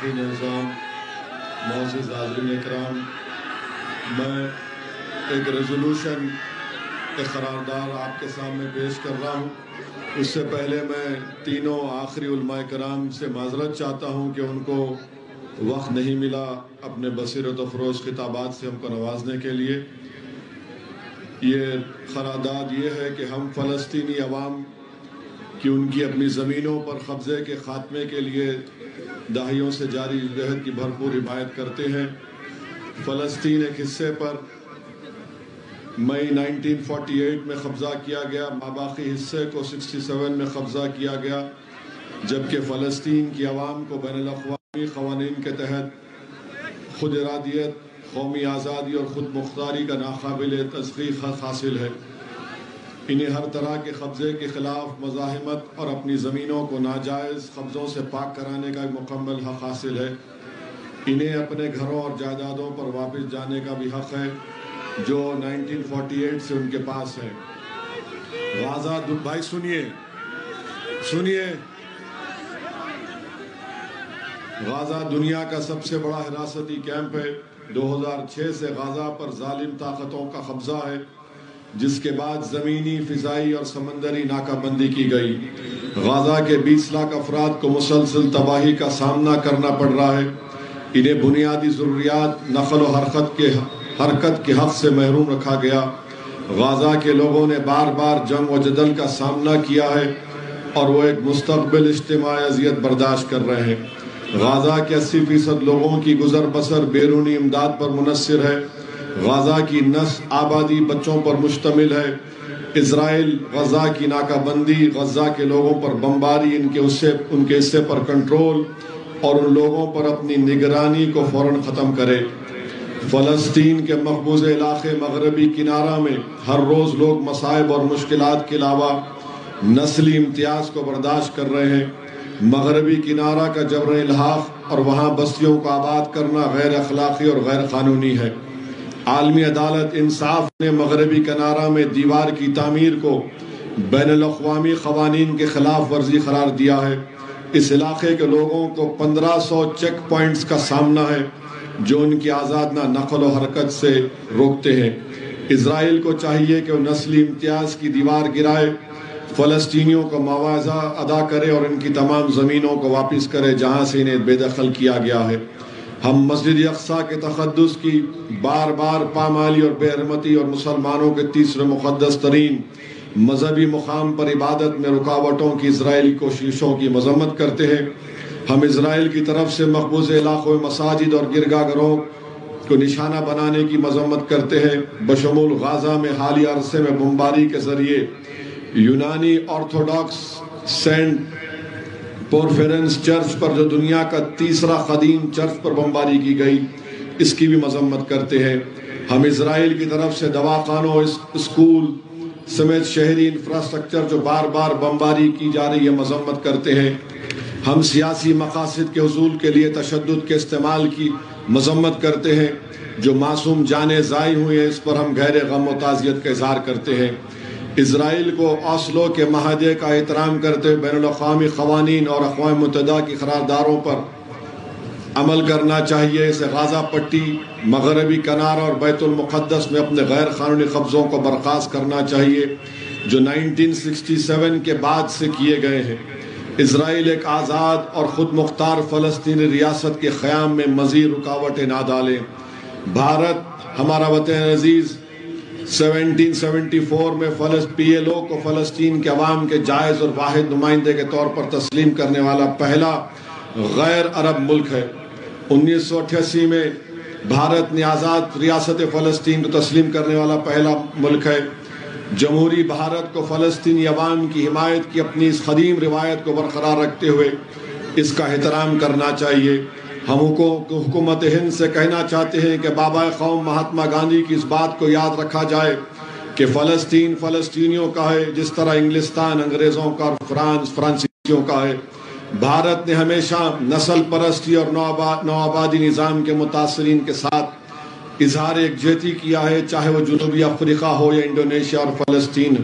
اراکین نظام، معزز حاضرین اکرام، میں ایک ریزولوشن قرارداد آپ کے سامنے پیش کر رہا ہوں۔ اس سے پہلے میں تینوں آخری علماء کرام سے معذرت چاہتا ہوں کہ ان کو وقت نہیں ملا اپنے بصیرت افروز خطابات سے ہم کو نوازنے کے لیے۔ یہ قرارداد یہ ہے کہ ہم فلسطینی عوام کی ان کی اپنی زمینوں پر قبضے کے خاتمے کے لیے دہائیوں سے جاری جدوجہد کی بھرپور حمایت کرتے ہیں۔ فلسطین ایک حصے پر مئی 1948 میں قبضہ کیا گیا، ماباقی حصے کو 67 میں قبضہ کیا گیا، جبکہ فلسطین کی عوام کو بین الاقوامی قوانین کے تحت خود ارادیت، قومی آزادی اور خود مختاری کا ناقابل تحقیق حق حاصل ہے۔ انہیں ہر طرح کے قبضے کے خلاف مزاحمت اور اپنی زمینوں کو ناجائز قبضوں سے پاک کرانے کا ایک مکمل حق حاصل ہے۔ انہیں اپنے گھروں اور جائیدادوں پر واپس جانے کا بھی حق ہے جو 1948 سے ان کے پاس ہے۔ غازہ بھائی سنیے غازہ دنیا کا سب سے بڑا حراستی کیمپ ہے۔ 2006 سے غازہ پر ظالم طاقتوں کا قبضہ ہے، جس کے بعد زمینی، فضائی اور سمندری ناکہ بندی کی گئی۔ غازہ کے 20 لاکھ افراد کو مسلسل تباہی کا سامنا کرنا پڑ رہا ہے۔ انہیں بنیادی ضروریات، نقل و حرکت کے حق سے محروم رکھا گیا۔ غازہ کے لوگوں نے بار بار جنگ و جدل کا سامنا کیا ہے اور وہ ایک مستقبل اجتماعی اذیت برداشت کر رہے ہیں۔ غازہ کے 80% لوگوں کی گزر بسر بیرونی امداد پر منحصر ہے۔ غازہ کی نصف آبادی بچوں پر مشتمل ہے۔ اسرائیل غزہ کی ناکہ بندی، غزہ کے لوگوں پر بمباری، ان کے حصے پر کنٹرول اور ان لوگوں پر اپنی نگرانی کو فوراً ختم کرے۔ فلسطین کے مقبوض علاقے مغربی کنارہ میں ہر روز لوگ مصائب اور مشکلات کے علاوہ نسلی امتیاز کو برداشت کر رہے ہیں۔ مغربی کنارہ کا جبر الحاق اور وہاں بستیوں کو آباد کرنا غیر اخلاقی اور غیر قانونی ہے۔ عالمی عدالت انصاف نے مغربی کنارہ میں دیوار کی تعمیر کو بین الاقوامی قوانین کے خلاف ورزی قرار دیا ہے۔ اس علاقے کے لوگوں کو 1500 چیک پوائنٹس کا سامنا ہے جو ان کی آزادانہ نقل و حرکت سے روکتے ہیں۔ اسرائیل کو چاہیے کہ وہ نسلی امتیاز کی دیوار گرائے، فلسطینیوں کو معاوضہ ادا کرے اور ان کی تمام زمینوں کو واپس کرے جہاں سے انہیں بے دخل کیا گیا ہے۔ ہم مسجد اقصیٰ کے تقدس کی بار بار پامالی اور بے حرمتی اور مسلمانوں کے تیسرے مقدس ترین مذہبی مقام پر عبادت میں رکاوٹوں کی اسرائیلی کوششوں کی مذمت کرتے ہیں۔ ہم اسرائیل کی طرف سے مقبوض علاقوں میں مساجد اور گرجا گھروں کو نشانہ بنانے کی مذمت کرتے ہیں، بشمول غازہ میں حالیہ عرصے میں بمباری کے ذریعے یونانی آرتھوڈاکس سینٹ پورفیرنس چرچ پر، جو دنیا کا تیسرا قدیم چرچ پر بمباری کی گئی، اس کی بھی مذمت کرتے ہیں۔ ہم اسرائیل کی طرف سے دواخانوں، اسکول سمیت شہری انفراسٹرکچر جو بار بار بمباری کی جا رہی ہے مذمت کرتے ہیں۔ ہم سیاسی مقاصد کے حصول کے لیے تشدد کے استعمال کی مذمت کرتے ہیں۔ جو معصوم جانیں ضائع ہوئی ہیں اس پر ہم گہرے غم و تعزیت کا اظہار کرتے ہیں۔ اسرائیل کو اوسلو کے معاہدے کا احترام کرتے ہوئے بین الاقوامی قوانین اور اقوام متحدہ کی قراردادوں پر عمل کرنا چاہیے۔ اسے غازہ پٹی، مغربی کنارہ اور بیت المقدس میں اپنے غیر قانونی قبضوں کو برخاست کرنا چاہیے جو 1967 کے بعد سے کیے گئے ہیں۔ اسرائیل ایک آزاد اور خود مختار فلسطینی ریاست کے قیام میں مزید رکاوٹیں نہ ڈالیں۔ بھارت ہمارا وطن عزیز 1774 میں PLO کو فلسطین کے عوام کے جائز اور واحد نمائندے کے طور پر تسلیم کرنے والا پہلا غیر عرب ملک ہے۔ 1988 میں بھارت نے آزاد ریاست فلسطین کو تسلیم کرنے والا پہلا ملک ہے۔ جمہوری بھارت کو فلسطینی عوام کی حمایت کی اپنی اس قدیم روایت کو برقرار رکھتے ہوئے اس کا احترام کرنا چاہیے۔ ہم حکومت ہند سے کہنا چاہتے ہیں کہ بابا قوم مہاتما گاندھی کی اس بات کو یاد رکھا جائے کہ فلسطین فلسطینیوں کا ہے، جس طرح انگلستان انگریزوں کا اور فرانس فرانسیسیوں کا ہے۔ بھارت نے ہمیشہ نسل پرستی اور نوآبادی نظام کے متاثرین کے ساتھ اظہار یکجہتی کیا ہے، چاہے وہ جنوبی افریقہ ہو یا انڈونیشیا اور فلسطین۔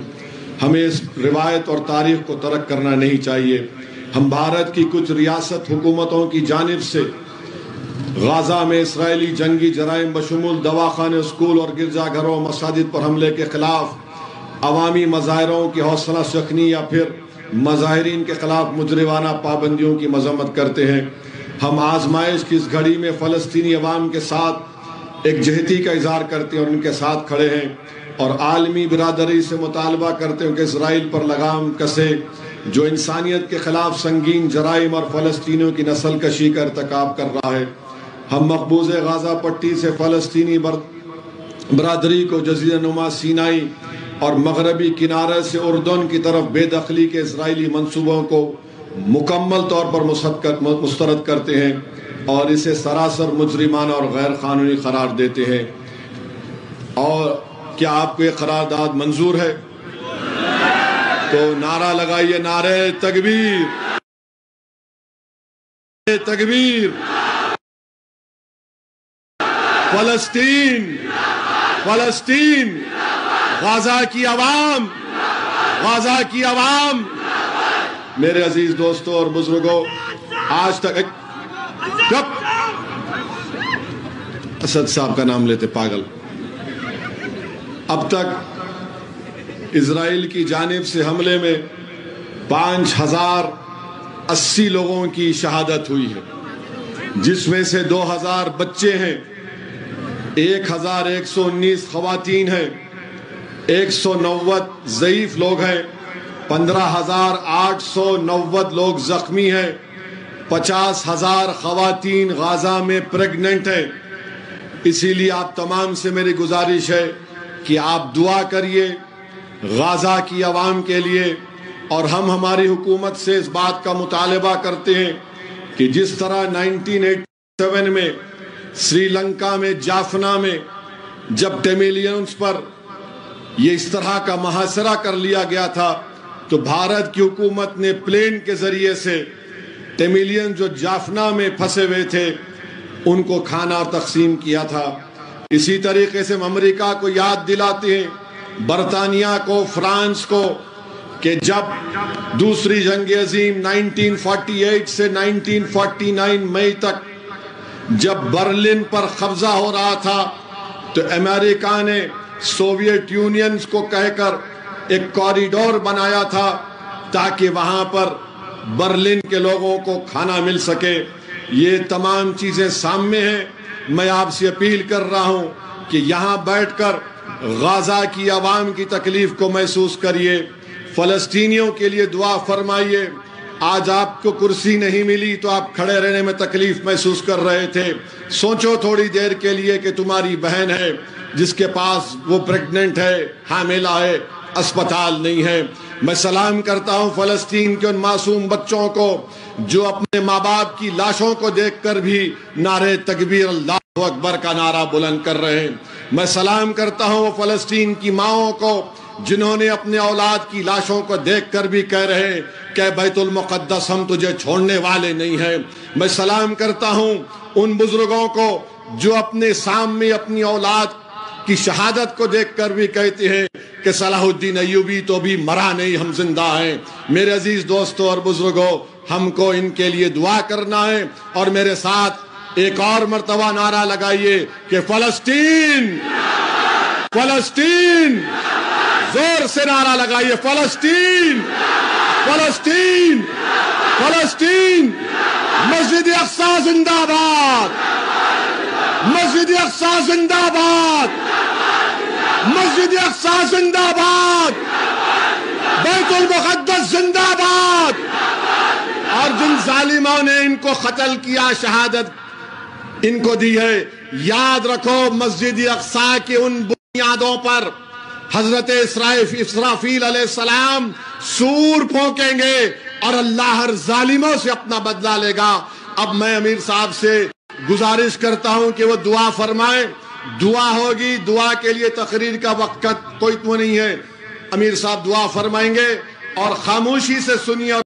ہمیں اس روایت اور تاریخ کو ترک کرنا نہیں چاہیے۔ ہم بھارت کی کچھ ریاست حکومتوں کی جانب سے غازہ میں اسرائیلی جنگی جرائم بشمول دواخانے، اسکول اور گرجا گھروں مساجد پر حملے کے خلاف عوامی مظاہروں کی حوصلہ شکنی یا پھر مظاہرین کے خلاف مجرمانہ پابندیوں کی مذمت کرتے ہیں۔ ہم آزمائش کی اس گھڑی میں فلسطینی عوام کے ساتھ ایک جہتی کا اظہار کرتے ہیں اور ان کے ساتھ کھڑے ہیں، اور عالمی برادری سے مطالبہ کرتے ہیں کہ اسرائیل پر لگام کسے جو انسانیت کے خلاف سنگین جرائم اور فلسطینیوں کی نسل کشی کا ارتکاب کر رہا ہے۔ ہم مقبوض غازہ پٹی سے فلسطینی برادری کو جزیرہ نما سینائی اور مغربی کنارے سے اردن کی طرف بے دخلی کے اسرائیلی منصوبوں کو مکمل طور پر مسترد کرتے ہیں اور اسے سراسر مجرمانہ اور غیر قانونی قرار دیتے ہیں۔ اور کیا آپ کو یہ قرارداد منظور ہے؟ تو نعرہ لگائیے، نعرہ تکبیر، تکبیر! فلسطین، فلسطین، غازہ کی عوام، غازہ کی عوام! میرے عزیز دوستوں اور بزرگوں، آج تک اسد صاحب کا نام لیتے پاگل، اب تک اسرائیل کی جانب سے حملے میں 5080 لوگوں کی شہادت ہوئی ہے، جس میں سے 2000 بچے ہیں، 1119 خواتین ہیں، 190 ضعیف لوگ ہیں، 15890 لوگ زخمی ہیں، 50,000 خواتین غازہ میں پریگننٹ ہیں۔ اسی لیے آپ تمام سے میری گزارش ہے کہ آپ دعا کریے غازہ کی عوام کے لیے، اور ہم ہماری حکومت سے اس بات کا مطالبہ کرتے ہیں کہ جس طرح 1987 میں سری لنکا میں جافنا میں جب ٹیمیلینز پر یہ اس طرح کا محاصرہ کر لیا گیا تھا، تو بھارت کی حکومت نے پلین کے ذریعے سے ٹیمیلین جو جافنا میں پھنسے ہوئے تھے ان کو کھانا تقسیم کیا تھا۔ اسی طریقے سے ہم امریکہ کو یاد دلاتے ہیں، برطانیہ کو، فرانس کو، کہ جب دوسری جنگ عظیم 1948 سے 1949 مئی تک جب برلن پر قبضہ ہو رہا تھا، تو امریکہ نے سوویت یونین کو کہہ کر ایک کوریڈور بنایا تھا تاکہ وہاں پر برلن کے لوگوں کو کھانا مل سکے۔ یہ تمام چیزیں سامنے ہیں۔ میں آپ سے اپیل کر رہا ہوں کہ یہاں بیٹھ کر غازہ کی عوام کی تکلیف کو محسوس کریے، فلسطینیوں کے لیے دعا فرمائیے۔ آج آپ کو کرسی نہیں ملی تو آپ کھڑے رہنے میں تکلیف محسوس کر رہے تھے، سوچو تھوڑی دیر کے لیے کہ تمہاری بہن ہے جس کے پاس وہ پریگننٹ ہے، حاملہ ہے، اسپتال نہیں ہے۔ میں سلام کرتا ہوں فلسطین کے ان معصوم بچوں کو جو اپنے ماں باپ کی لاشوں کو دیکھ کر بھی نعرہ تکبیر اللہ اکبر کا نعرہ بلند کر رہے ہیں۔ میں سلام کرتا ہوں وہ فلسطین کی ماؤں کو جنہوں نے اپنے اولاد کی لاشوں کو دیکھ کر بھی کہہ رہے ہیں کہ بیت المقدس ہم تجھے چھوڑنے والے نہیں ہیں۔ میں سلام کرتا ہوں ان بزرگوں کو جو اپنے سامنے اپنی اولاد کی شہادت کو دیکھ کر بھی کہتے ہیں کہ صلاح الدین ایوبی تو بھی مرا نہیں، ہم زندہ ہیں۔ میرے عزیز دوستوں اور بزرگوں، ہم کو ان کے لیے دعا کرنا ہے، اور میرے ساتھ ایک اور مرتبہ نعرہ لگائیے کہ فلسطین، فلسطین! زور سے نعرہ لگائیے، فلسطین، فلسطین، فلسطین! مسجد اقصی زندہ باد، مسجد اقصی زندہ باد، مسجد اقصی زندہ باد، بیت المقدس زندہ باد! اور جن ظالموں نے ان کو قتل کیا، شہادت ان کو دی ہے، یاد رکھو مسجد اقصی کے ان بنیادوں پر حضرت اسرافیل علیہ السلام سور پھونکیں گے اور اللہ ہر ظالموں سے اپنا بدلہ لے گا۔ اب میں امیر صاحب سے گزارش کرتا ہوں کہ وہ دعا فرمائیں، دعا ہوگی، دعا کے لیے تقریر کا وقت کوئی تو نہیں ہے۔ امیر صاحب دعا فرمائیں گے اور خاموشی سے سنیے۔